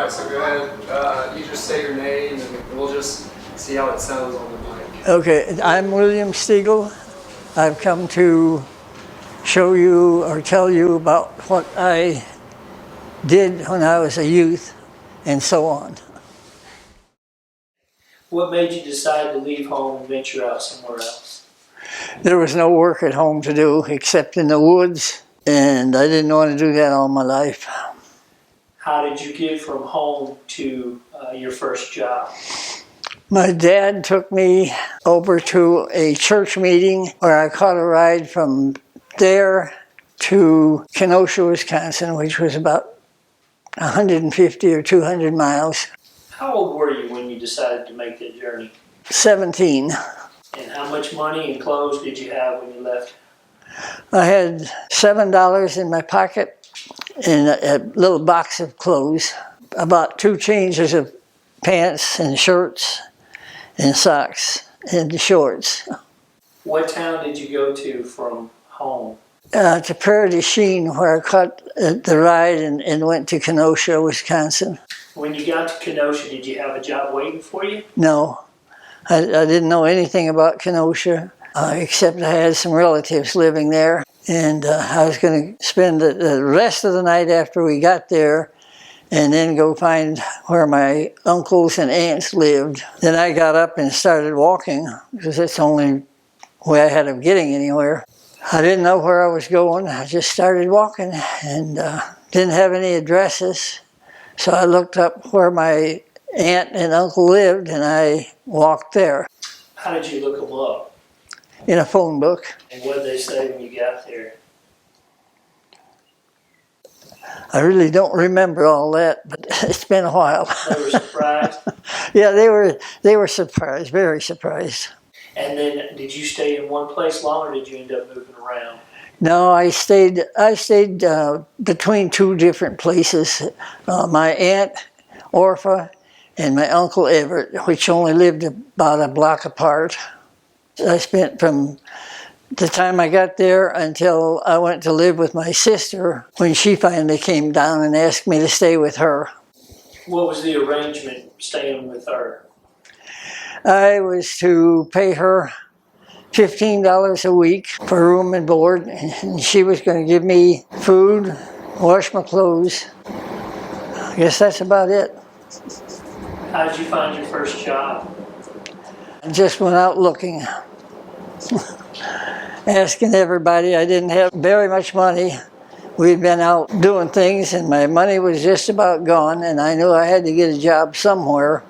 Alright, so go ahead, you just say your name and we'll just see how it sounds on the mic. Okay, I'm William Stegall. I've come to show you or tell you about what I did when I was a youth and so on. What made you decide to leave home and venture out somewhere else? There was no work at home to do except in the woods, and I didn't want to do that all my life. How did you get from home to your first job? My dad took me over to a church meeting where I caught a ride from there to Kenosha, Wisconsin, which was about 150 or 200 miles. How old were you when you decided to make that journey? 17. And how much money and clothes did you have when you left? I had $7 in my pocket and a little box of clothes, about 2 changes of pants and shirts and socks and shorts. What town did you go to from home? To Prairie du Chien, where I caught the ride and went to Kenosha, Wisconsin. When you got to Kenosha, did you have a job waiting for you? No, I didn't know anything about Kenosha, except I had some relatives living there. And I was going to spend the rest of the night after we got there and then go find where my uncles and aunts lived. Then I got up and started walking, because that's the only way I had of getting anywhere. I didn't know where I was going. I just started walking and didn't have any addresses. So I looked up where my aunt and uncle lived and I walked there. How did you look them up? In a phone book. And what did they say when you got there? I really don't remember all that, but it's been a while. They were surprised? Yeah, they were surprised, very surprised. And then did you stay in one place long or did you end up moving around? No, I stayed between 2 different places. My aunt, Orpha, and my uncle Everett, which only lived about a block apart. I spent from the time I got there until I went to live with my sister when she finally came down and asked me to stay with her. What was the arrangement staying with her? I was to pay her $15 a week for room and board, and she was going to give me food, wash my clothes. I guess that's about it. How did you find your first job? I just went out looking, asking everybody. I didn't have very much money. We'd been out doing things and my money was just about gone, and I knew I had to get a job somewhere.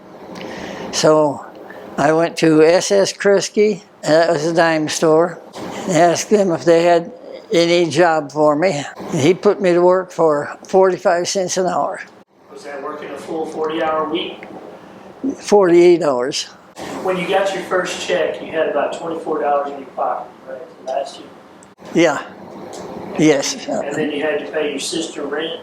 So I went to S.S. Krisky, that was a dime store, and asked them if they had any job for me. And he put me to work for 45 cents an hour. Was that working a full 40-hour week? 48 hours. When you got your first check, you had about $24 in your pocket, right? Last year. Yeah. Yes. And then you had to pay your sister rent.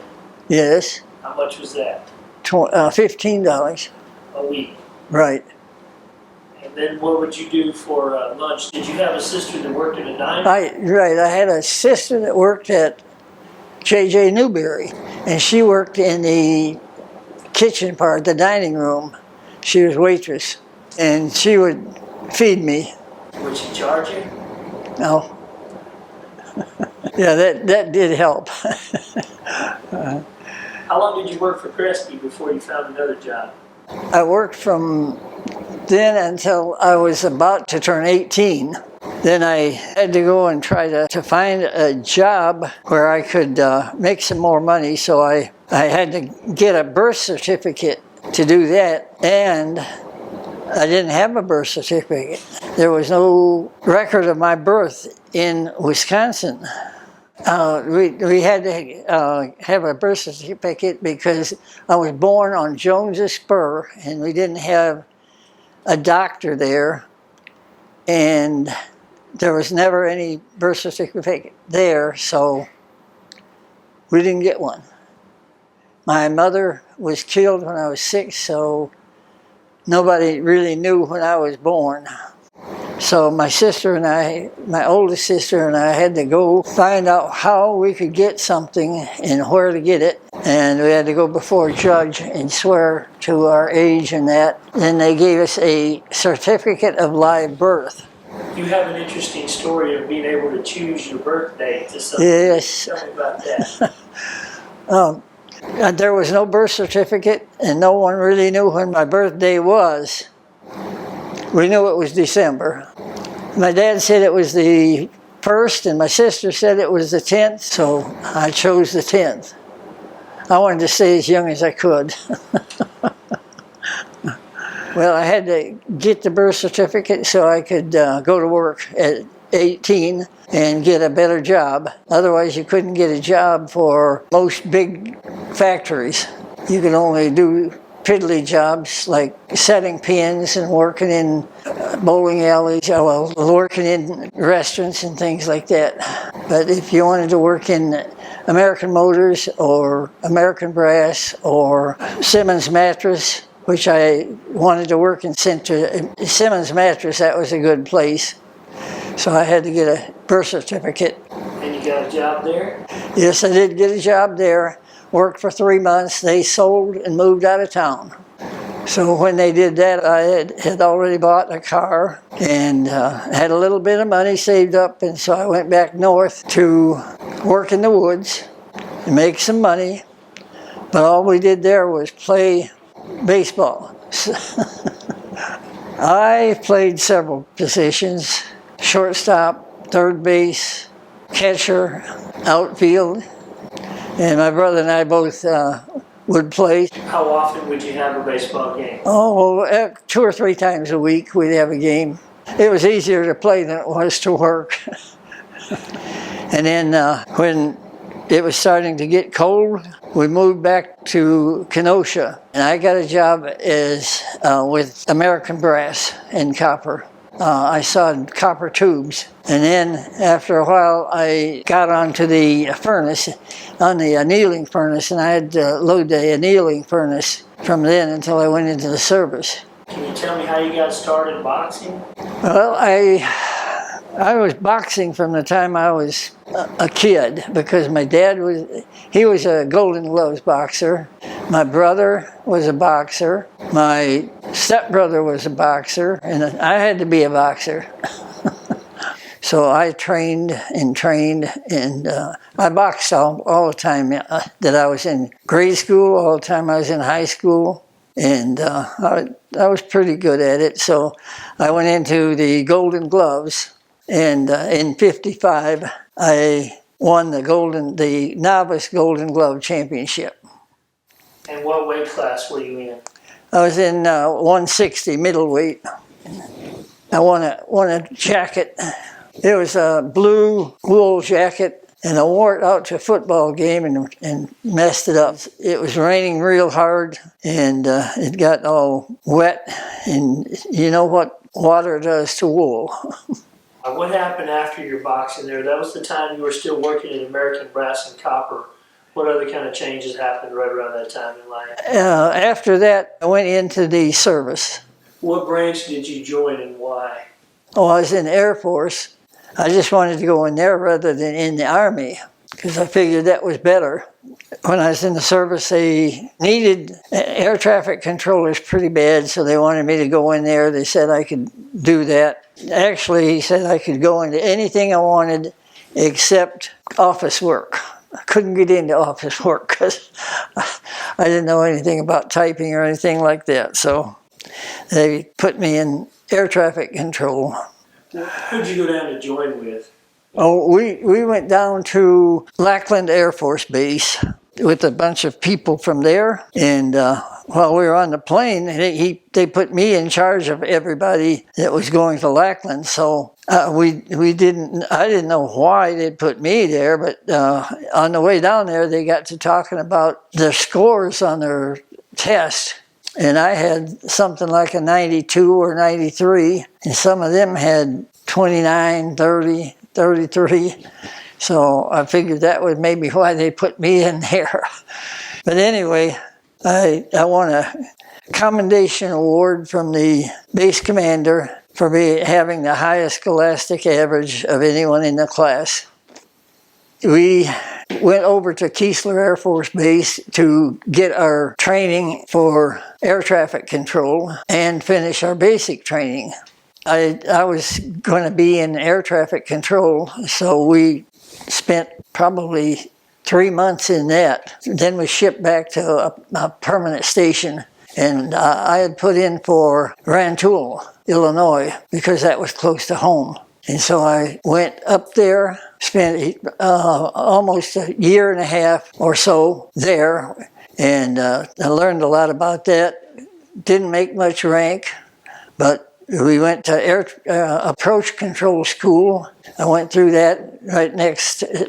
Yes. How much was that? $15. A week. Right. And then what would you do for lunch? Did you have a sister that worked at a diner? Right. I had a sister that worked at J.J. Newberry, and she worked in the kitchen part, the dining room. She was waitress, and she would feed me. Would she charge you? No. Yeah, that did help. How long did you work for Kresge before you found another job? I worked from then until I was about to turn 18. Then I had to go and try to find a job where I could make some more money, so I had to get a birth certificate to do that, and I didn't have a birth certificate. There was no record of my birth in Wisconsin. We had to have a birth certificate because I was born on Jones's Spur, and we didn't have a doctor there, and there was never any birth certificate there, so we didn't get one. My mother was killed when I was 6, so nobody really knew when I was born. So my sister and I, my oldest sister and I, had to go find out how we could get something and where to get it. and we had to go before a judge and swear to our age and that. Then they gave us a certificate of live birth. You have an interesting story of being able to choose your birthday to something. Yes. Tell me about that. There was no birth certificate, and no one really knew when my birthday was. We knew it was December. My dad said it was the 1st, and my sister said it was the 10th, so I chose the 10th. I wanted to stay as young as I could. Well, I had to get the birth certificate so I could go to work at 18 and get a better job. Otherwise, you couldn't get a job for most big factories. You could only do piddly jobs like setting pins and working in bowling alleys, well, working in restaurants and things like that. But if you wanted to work in American Motors or American Brass or Simmons Mattress, which I wanted to work in Simmons Mattress, that was a good place. So I had to get a birth certificate. And you got a job there? Yes, I did get a job there. Worked for 3 months. They sold and moved out of town. So when they did that, I had already bought a car and had a little bit of money saved up. And so I went back north to work in the woods and make some money. But all we did there was play baseball. I played several positions: shortstop, third base, catcher, outfield, and my brother and I both would play. How often would you have a baseball game? Oh, well, 2 or 3 times a week we'd have a game. It was easier to play than it was to work. And then when it was starting to get cold, we moved back to Kenosha, and I got a job with American Brass and copper. I sawed copper tubes, and then after a while I got onto the furnace, on the annealing furnace, and I had to load the annealing furnace from then until I went into the service. Can you tell me how you got started boxing? Well, I was boxing from the time I was a kid, because my dad was a Golden Gloves boxer. My brother was a boxer. My stepbrother was a boxer, and I had to be a boxer. So I trained, and I boxed all the time that I was in grade school, all the time I was in high school, and I was pretty good at it. So I went into the Golden Gloves. And in '55, I won the novice Golden Glove Championship. And what weight class were you in? I was in 160 middleweight. I won a jacket. It was a blue wool jacket, and I wore it out to a football game and messed it up. It was raining real hard, and it got all wet, and you know what water does to wool. What happened after your boxing there? That was the time you were still working in American Brass and Copper. What other kind of changes happened right around that time in life? After that, I went into the service. What branch did you join and why? Oh, I was in the Air Force. I just wanted to go in there rather than in the Army, because I figured that was better. When I was in the service, they needed air traffic controllers pretty bad, so they wanted me to go in there. They said I could do that. Actually, he said I could go into anything I wanted except office work. I couldn't get into office work because I didn't know anything about typing or anything like that. So they put me in air traffic control. Who'd you go down to join with? Oh, we went down to Lackland Air Force Base with a bunch of people from there, and while we were on the plane, they put me in charge of everybody that was going to Lackland. So I didn't know why they put me there, but on the way down there, they got to talking about their scores on their test. And I had something like a 92 or 93, and some of them had 29, 30, 33. So I figured that was maybe why they put me in there. But anyway, I won a commendation award from the base commander for me having the highest scholastic average of anyone in the class. we went over to Keesler Air Force Base to get our training for air traffic control and finish our basic training. I was going to be in air traffic control, so we spent probably 3 months in that. Then we shipped back to a permanent station, and I had put in for Rantoul, Illinois, because that was close to home. And so I went up there, spent almost a year and a half or so there, and I learned a lot about that. Didn't make much rank, but we went to air approach control school. I went through that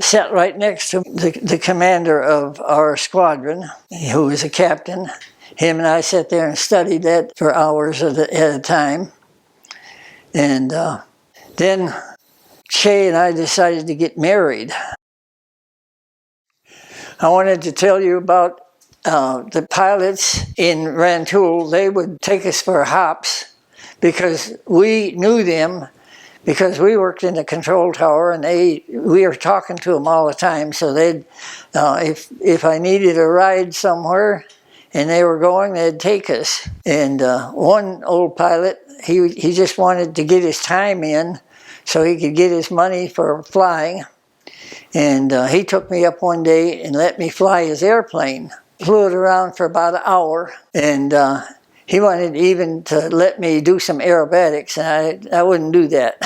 sat right next to the commander of our squadron, who was a captain. Him and I sat there and studied that for hours at a time. And then Shay and I decided to get married. I wanted to tell you about the pilots in Rantoul. They would take us for hops because we knew them, because we worked in the control tower, and we were talking to them all the time. So they'd, if I needed a ride somewhere and they were going, they'd take us. And one old pilot, he just wanted to get his time in so he could get his money for flying. And he took me up one day and let me fly his airplane. Flew it around for about an hour, and he wanted even to let me do some aerobatics, and I wouldn't do that.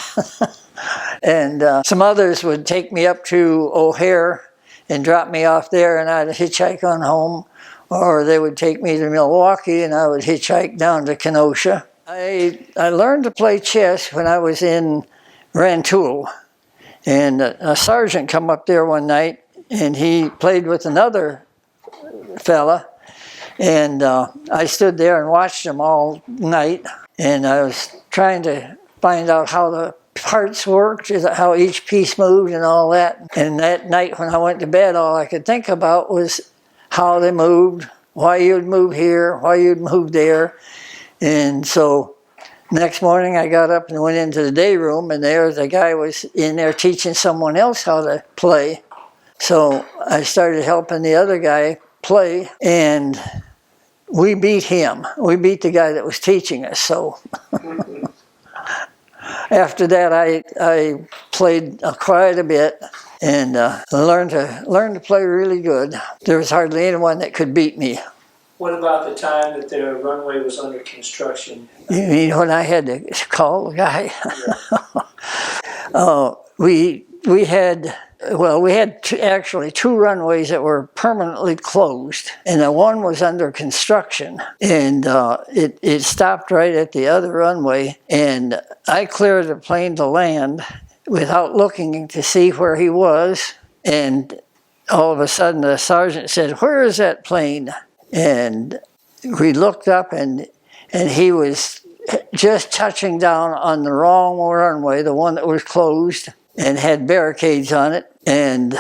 And some others would take me up to O'Hare and drop me off there, and I'd hitchhike on home. Or they would take me to Milwaukee, and I would hitchhike down to Kenosha. I learned to play chess when I was in Rantoul. And a sergeant come up there one night, and he played with another fella. And I stood there and watched him all night. And I was trying to find out how the parts worked, how each piece moved and all that. And that night when I went to bed, all I could think about was how they moved, why you'd move here, why you'd move there. And so next morning I got up and went into the day room, and there the guy was in there teaching someone else how to play. So I started helping the other guy play, and we beat him. We beat the guy that was teaching us. So after that I played quite a bit, and learned to play really good. There was hardly anyone that could beat me. What about the time that the runway was under construction? You mean when I had to call the guy? We had actually two runways that were permanently closed, and the one was under construction, and it stopped right at the other runway, and I cleared the plane to land without looking to see where he was, and all of a sudden the sergeant said, "Where is that plane?" And we looked up, and he was just touching down on the wrong runway, the one that was closed and had barricades on it. And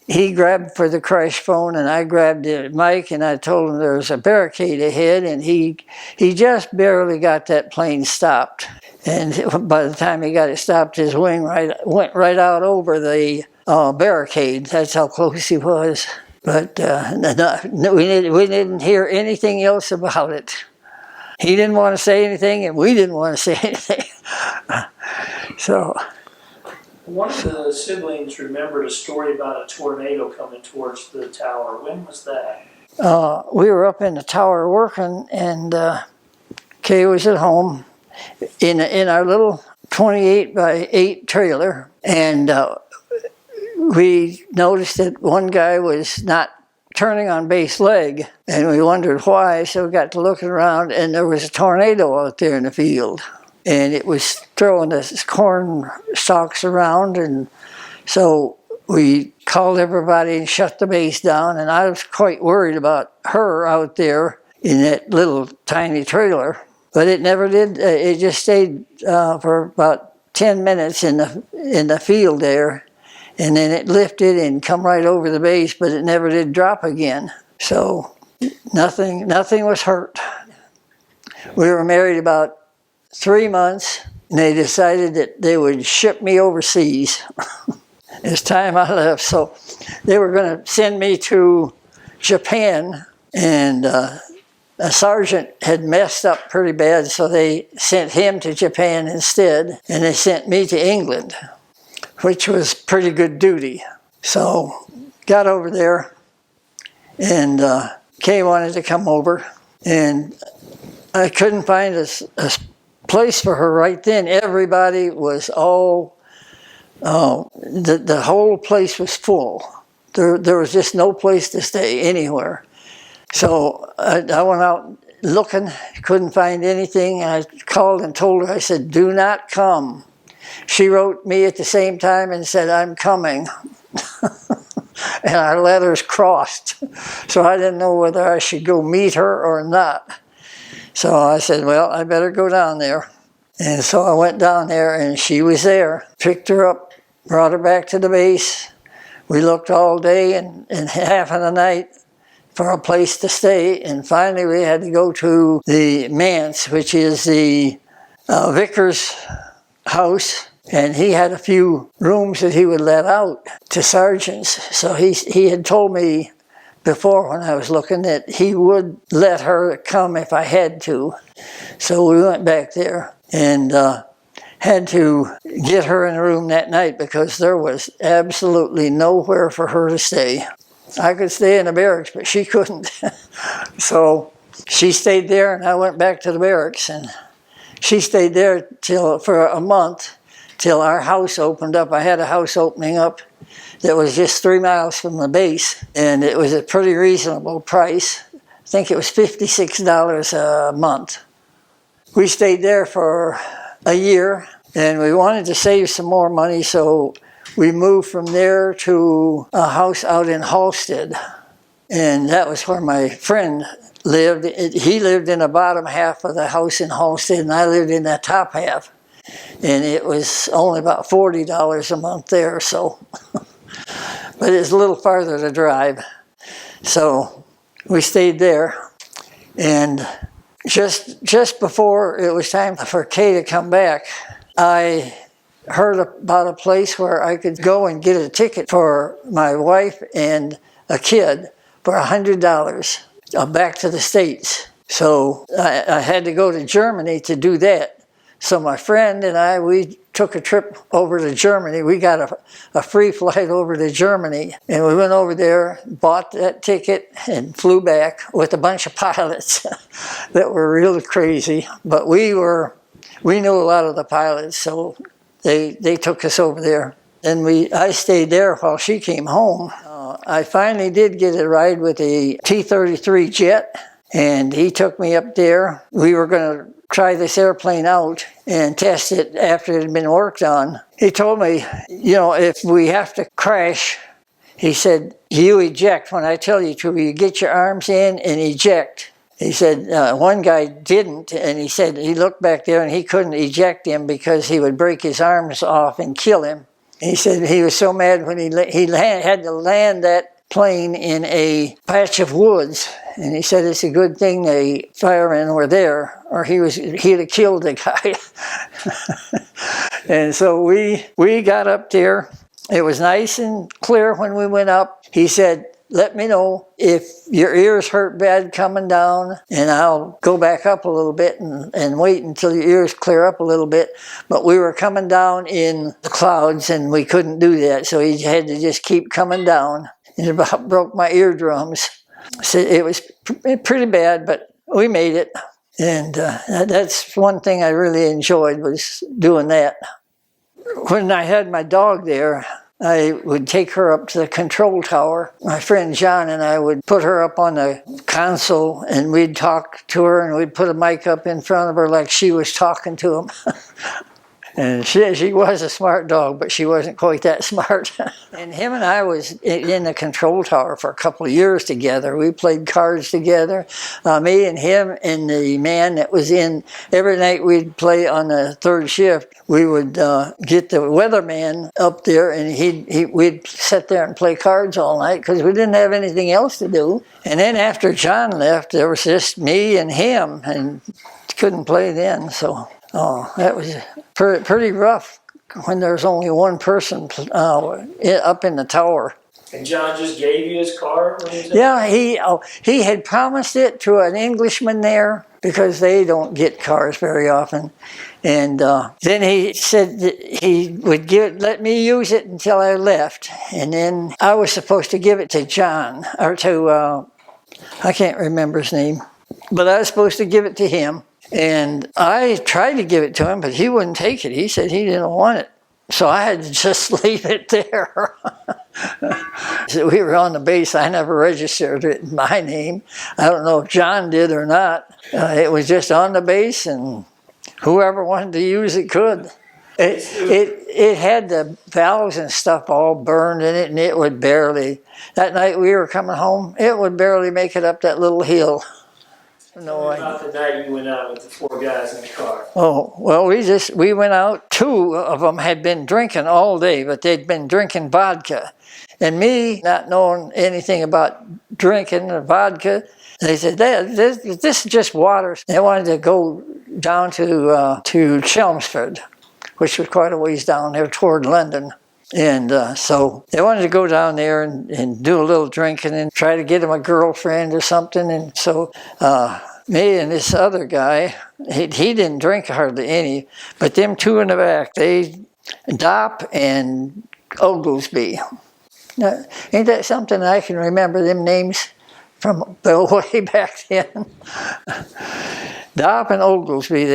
he grabbed for the crash phone, and I grabbed the mic, and I told him there was a barricade ahead, and he just barely got that plane stopped. And by the time he got it stopped, his wing went right out over the barricade. That's how close he was. But we didn't hear anything else about it. He didn't want to say anything, and we didn't want to say anything. So one of the siblings remembered a story about a tornado coming towards the tower. When was that? We were up in the tower working, and Kay was at home in our little 28 by 8 trailer, and we noticed that one guy was not turning on base leg, and we wondered why, so we got to looking around, and there was a tornado out there in the field, and it was throwing the corn stalks around, and so we called everybody and shut the base down, and I was quite worried about her out there in that little tiny trailer, but it never did. It just stayed for about 10 minutes in the field there, and then it lifted and come right over the base, but it never did drop again. So nothing was hurt. We were married about 3 months, and they decided that they would ship me overseas. It's time I left. So they were going to send me to Japan, and a sergeant had messed up pretty bad, so they sent him to Japan instead, and they sent me to England, which was pretty good duty. So got over there, and Kay wanted to come over, and I couldn't find a place for her right then. Everybody was all, the whole place was full. There was just no place to stay anywhere. So I went out looking, couldn't find anything. I called and told her, I said, do not come. She wrote me at the same time and said, I'm coming. And our letters crossed. So I didn't know whether I should go meet her or not. So I said, well, I better go down there. And so I went down there, and she was there. Picked her up, brought her back to the base. We looked all day and half of the night for a place to stay. And finally we had to go to the manse, which is the vicar's house. And he had a few rooms that he would let out to sergeants. So he had told me before when I was looking that he would let her come if I had to. So we went back there and had to get her in a room that night because there was absolutely nowhere for her to stay. I could stay in the barracks, but she couldn't. So she stayed there, and I went back to the barracks, and she stayed there for a month till our house opened up. I had a house opening up that was just 3 miles from the base, and it was a pretty reasonable price. I think it was $56 a month. We stayed there for a year, and we wanted to save some more money, so we moved from there to a house out in Halstead, and that was where my friend lived. He lived in the bottom half of the house in Halstead, and I lived in the top half. And it was only about $40 a month there, so. But it's a little farther to drive. So we stayed there. And just before it was time for Kay to come back, I heard about a place where I could go and get a ticket for my wife and a kid for $100 back to the States. So I had to go to Germany to do that. So my friend and I, we took a trip over to Germany. We got a free flight over to Germany, and we went over there, bought that ticket, and flew back with a bunch of pilots that were really crazy. But we knew a lot of the pilots, so they took us over there. And I stayed there while she came home. I finally did get a ride with a T-33 jet, and he took me up there. We were going to try this airplane out and test it after it had been worked on. He told me, if we have to crash, he said, you eject when I tell you to. You get your arms in and eject. He said one guy didn't, and he said he looked back there and he couldn't eject him because he would break his arms off and kill him. He said he was so mad when he had to land that plane in a patch of woods, and he said it's a good thing the firemen were there, or he'd have killed the guy. And so we got up there. It was nice and clear when we went up. He said, let me know if your ears hurt bad coming down, and I'll go back up a little bit and wait until your ears clear up a little bit. But we were coming down in the clouds, and we couldn't do that, so he had to just keep coming down. It about broke my eardrums. So it was pretty bad, but we made it. And that's one thing I really enjoyed, was doing that. When I had my dog there, I would take her up to the control tower. My friend John and I would put her up on the console, and we'd talk to her, and we'd put a mic up in front of her like she was talking to him. And she was a smart dog, but she wasn't quite that smart. And him and I was in the control tower for a couple of years together. We played cards together. Me and him and the man that was in, every night we'd play on the third shift. We would get the weatherman up there, and we'd sit there and play cards all night because we didn't have anything else to do. And then after John left, there was just me and him, and couldn't play then, so. Oh, that was a pretty rough when there's only one person up in the tower. And John just gave you his car when he was there? Yeah, he had promised it to an Englishman there because they don't get cars very often. And then he said that he would let me use it until I left. And then I was supposed to give it to John, or to, I can't remember his name, but I was supposed to give it to him. And I tried to give it to him, but he wouldn't take it. He said he didn't want it. So I had to just leave it there. So we were on the base. I never registered it in my name. I don't know if John did or not. It was just on the base, and whoever wanted to use it could. It had the valves and stuff all burned in it, and it would barely. That night we were coming home, it would barely make it up that little hill. Tell me about the night you went out with the 4 guys in the car. Oh, well, we went out. 2 of them had been drinking all day, but they'd been drinking vodka. And me, not knowing anything about drinking or vodka, they said, this is just water. They wanted to go down to Chelmsford, which was quite a ways down there toward London. And so they wanted to go down there and do a little drinking and try to get him a girlfriend or something. And so me and this other guy, he didn't drink hardly any, but them 2 in the back, Dopp and Oglesby. Now, ain't that something I can remember them names from way back then? Dopp and Oglesby,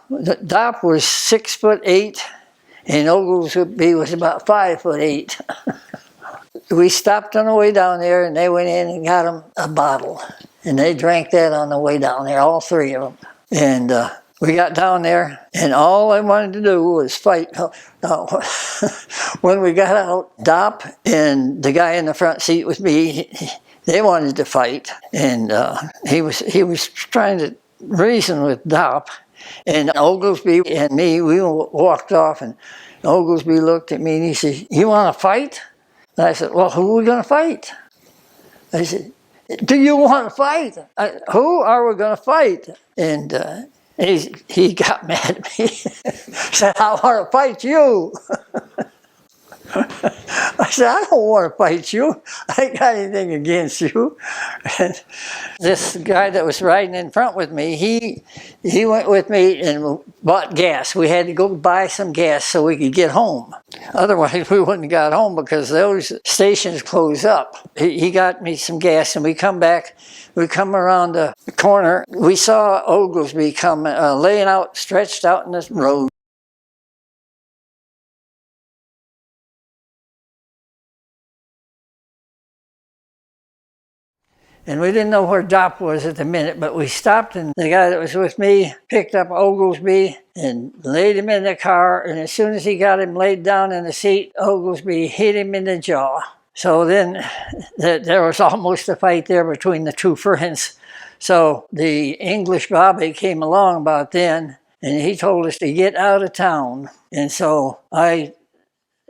Dopp was 6'8", and Oglesby was about 5'8". We stopped on the way down there, and they went in and got them a bottle. And they drank that on the way down there, all 3 of them. And we got down there, and all I wanted to do was fight. When we got out, Dopp and the guy in the front seat with me, they wanted to fight. And he was trying to reason with Dopp. And Oglesby and me, we walked off, and Oglesby looked at me and he said, "You want to fight?" And I said, "Well, who are we going to fight?" I said, "Do you want to fight? Who are we going to fight?" And he got mad at me. He said, "I want to fight you." I said, "I don't want to fight you. I ain't got anything against you." And this guy that was riding in front with me, he went with me and bought gas. We had to go buy some gas so we could get home. Otherwise, we wouldn't have got home because those stations close up. He got me some gas, and we come back. We come around the corner. We saw Oglesby come laying out, stretched out in this road. And we didn't know where Dopp was at the minute, but we stopped, and the guy that was with me picked up Oglesby and laid him in the car, and as soon as he got him laid down in the seat, Oglesby hit him in the jaw. So then there was almost a fight there between the 2 friends. So the English Bobby came along about then, and he told us to get out of town. And so I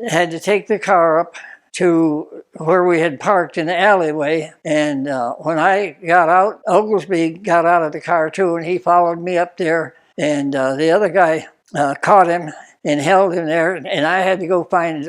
had to take the car up to where we had parked in the alleyway. And when I got out, Oglesby got out of the car too, and he followed me up there. And the other guy caught him and held him there, and I had to go find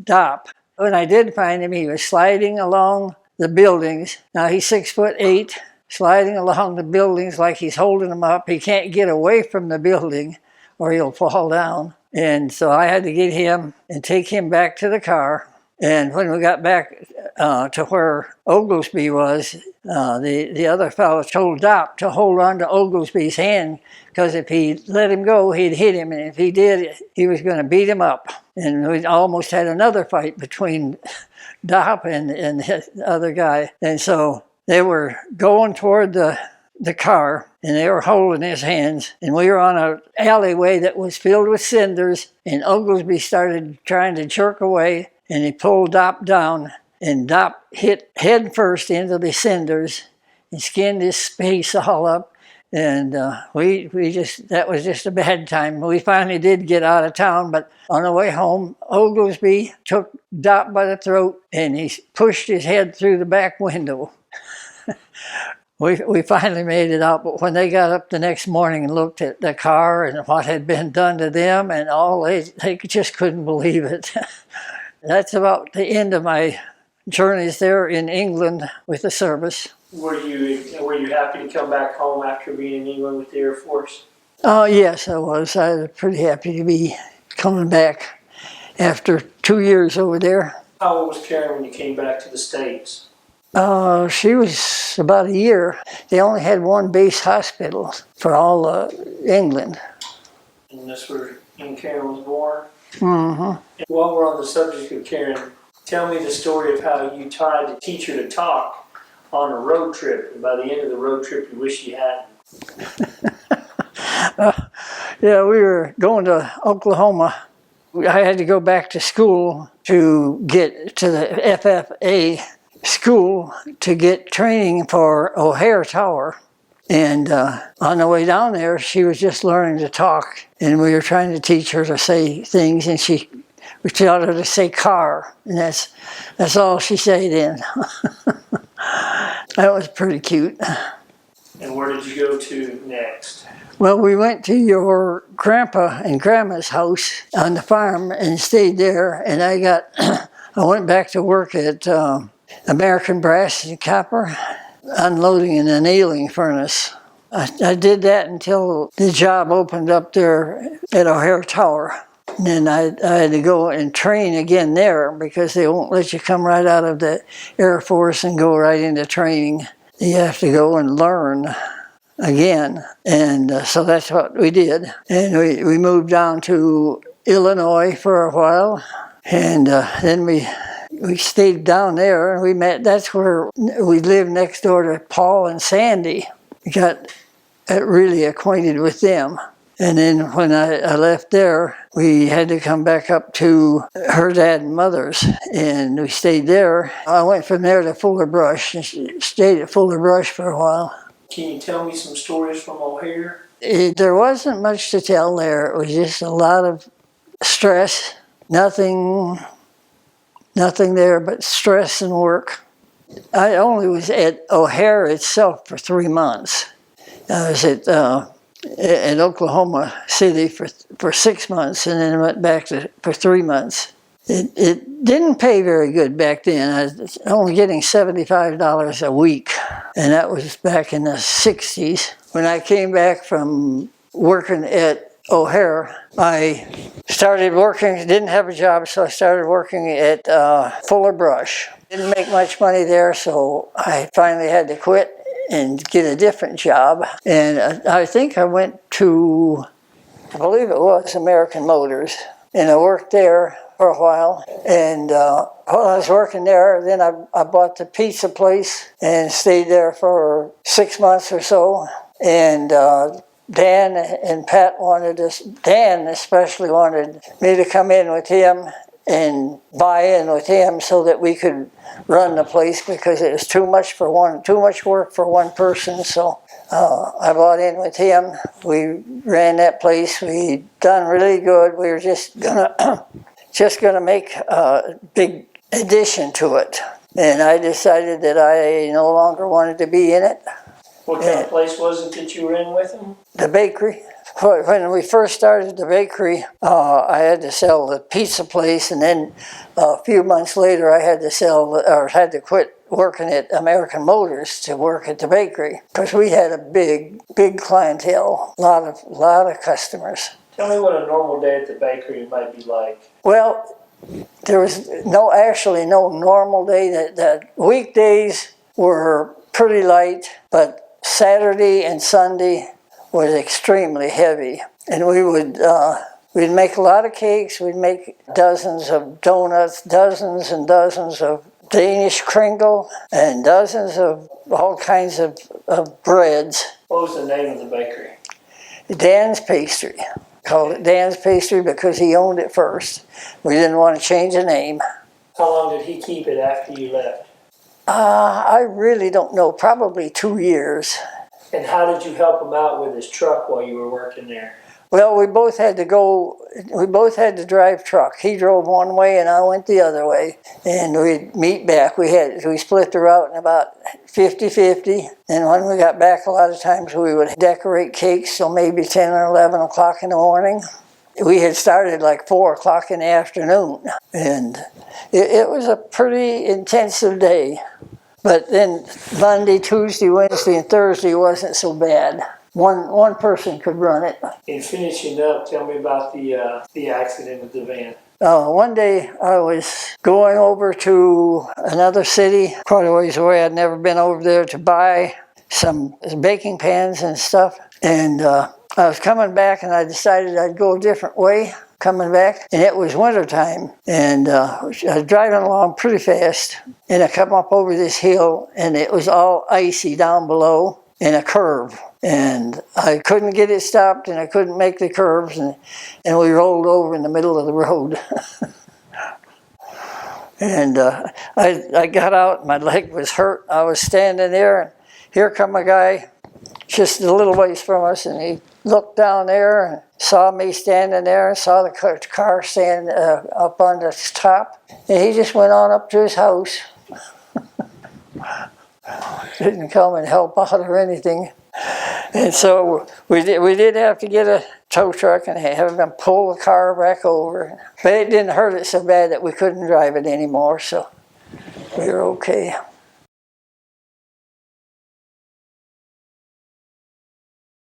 Dopp. When I did find him, he was sliding along the buildings. Now he's 6'8", sliding along the buildings like he's holding them up. He can't get away from the building or he'll fall down. And so I had to get him and take him back to the car. And when we got back to where Oglesby was, the other fellow told Dopp to hold on to Oglesby's hand, because if he let him go, he'd hit him. And if he did, he was going to beat him up. And we almost had another fight between Dopp and the other guy. And so they were going toward the car, and they were holding his hands. And we were on an alleyway that was filled with cinders, and Oglesby started trying to jerk away. And he pulled Dopp down, and Dopp hit head first into the cinders and skinned his face all up. And that was just a bad time. We finally did get out of town, but on the way home, Oglesby took Dopp by the throat, and he pushed his head through the back window. we finally made it out, but when they got up the next morning and looked at the car and what had been done to them and all, they just couldn't believe it. That's about the end of my journeys there in England with the service. Were you happy to come back home after being in England with the Air Force? Oh, yes, I was. I was pretty happy to be coming back after 2 years over there. How old was Karen when you came back to the States? She was about a year. They only had one base hospital for all England. And that's where Karen was born? Mm-hmm. While we're on the subject of Karen, tell me the story of how you tried to teach her to talk on a road trip, and by the end of the road trip you wish you hadn't. Yeah, we were going to Oklahoma. I had to go back to school to get to the FFA school to get training for O'Hare Tower. And on the way down there, she was just learning to talk. And we were trying to teach her to say things, and we taught her to say car. And that's all she said then. That was pretty cute. And where did you go to next? Well, we went to your grandpa and grandma's house on the farm and stayed there. And I went back to work at American Brass and Copper, unloading an annealing furnace. I did that until the job opened up there at O'Hare Tower. And then I had to go and train again there because they won't let you come right out of the Air Force and go right into training. You have to go and learn again. And so that's what we did. And we moved down to Illinois for a while. And then we stayed down there and we met. That's where we lived next door to Paul and Sandy. We got really acquainted with them. And then when I left there, we had to come back up to her dad and mother's, and we stayed there. I went from there to Fuller Brush and stayed at Fuller Brush for a while. Can you tell me some stories from O'Hare? There wasn't much to tell there. It was just a lot of stress. Nothing there but stress and work. I only was at O'Hare itself for 3 months. I was at Oklahoma City for 6 months, and then went back for 3 months. It didn't pay very good back then. I was only getting $75 a week, and that was back in the 60s. When I came back from working at O'Hare, I started working, didn't have a job, so I started working at Fuller Brush. Didn't make much money there, so I finally had to quit and get a different job. And I think I went to, I believe it was American Motors, and I worked there for a while. And while I was working there, then I bought the pizza place and stayed there for 6 months or so. And Dan and Pat Dan especially wanted me to come in with him and buy in with him so that we could run the place because it was too much work for one person. So I bought in with him. We ran that place. We done really good. We were just gonna make a big addition to it. And I decided that I no longer wanted to be in it. What kind of place was it that you were in with them? The bakery. When we first started the bakery, I had to sell the pizza place, and then a few months later, I had to quit working at American Motors to work at the bakery because we had a big clientele, a lot of customers. Tell me what a normal day at the bakery might be like. Well, there was no normal day. The weekdays were pretty light, but Saturday and Sunday was extremely heavy. And we'd make a lot of cakes. We'd make dozens of donuts, dozens and dozens of Danish kringle, and dozens of all kinds of breads. What was the name of the bakery? Dan's Pastry. Called it Dan's Pastry because he owned it first. We didn't want to change the name. How long did he keep it after you left? I really don't know, probably 2 years. And how did you help him out with his truck while you were working there? Well, we both had to go, we both had to drive truck. He drove one way and I went the other way. And we'd meet back. We split the route in about 50-50. And when we got back, a lot of times we would decorate cakes till maybe 10 or 11 o'clock in the morning. We had started like 4 o'clock in the afternoon. And it was a pretty intensive day. But then Monday, Tuesday, Wednesday, and Thursday wasn't so bad. One person could run it. In finishing up, tell me about the accident with the van. One day I was going over to another city, quite a ways away. I'd never been over there to buy some baking pans and stuff. And I was coming back and I decided I'd go a different way coming back. And it was wintertime. And I was driving along pretty fast. And I come up over this hill and it was all icy down below in a curve. And I couldn't get it stopped and I couldn't make the curves. And we rolled over in the middle of the road. And I got out, my leg was hurt. I was standing there and here come a guy just a little ways from us, and he looked down there and saw me standing there and saw the car stand up on the top. And he just went on up to his house. Didn't come and help out or anything. And so we did have to get a tow truck and have them pull the car back over. But it didn't hurt it so bad that we couldn't drive it anymore, so we were okay.